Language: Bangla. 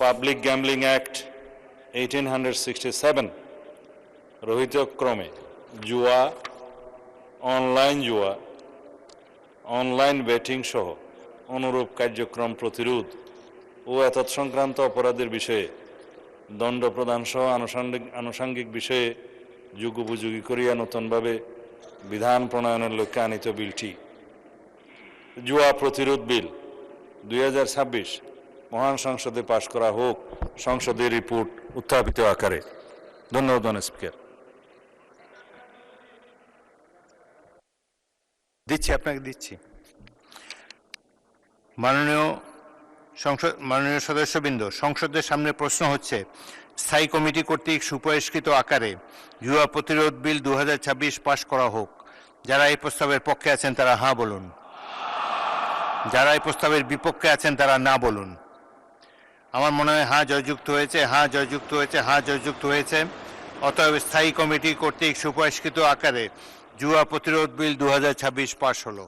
পাবলিক গ্যাম্বলিং অ্যাক্ট 1867 রহিতক্রমে জুয়া, অনলাইন বেটিং সহ অনুরূপ কার্যক্রম প্রতিরোধ ও এতৎসংক্রান্ত অপরাধের বিষয়ে দণ্ড প্রদান সহ আনুষঙ্গিক বিষয়ে যুগোপযোগী করিয়া নতুনভাবে বিধান প্রণয়নের লক্ষ্যে আনিত বিলটি জুয়া প্রতিরোধ বিল 2026 মহান সংসদে পাশ করা হোক। সংসদের রিপোর্ট উত্থাপিত আকারে। ধন্যবাদ স্পিকার। আপনাকে দিচ্ছি। মাননীয় সদস্যবৃন্দ, সংসদের সামনে প্রশ্ন হচ্ছে স্থায়ী কমিটি কর্তৃক সুপারিশকৃত আকারে জুয়া প্রতিরোধ বিল 2026 পাশ করা হোক। যারা এই প্রস্তাবের পক্ষে আছেন তারা হাঁ বলুন। যারা এই প্রস্তাবের বিপক্ষে আছেন তারা না বলুন। আমার মনে হয় হাঁ জয়যুক্ত হয়েছে, হাঁ জয়যুক্ত হয়েছে, হাঁ জয়যুক্ত হয়েছে। অতএব স্থায়ী কমিটি কর্তৃক সুপারিশকৃত আকারে জুয়া প্রতিরোধ বিল 2026 পাশ হলো।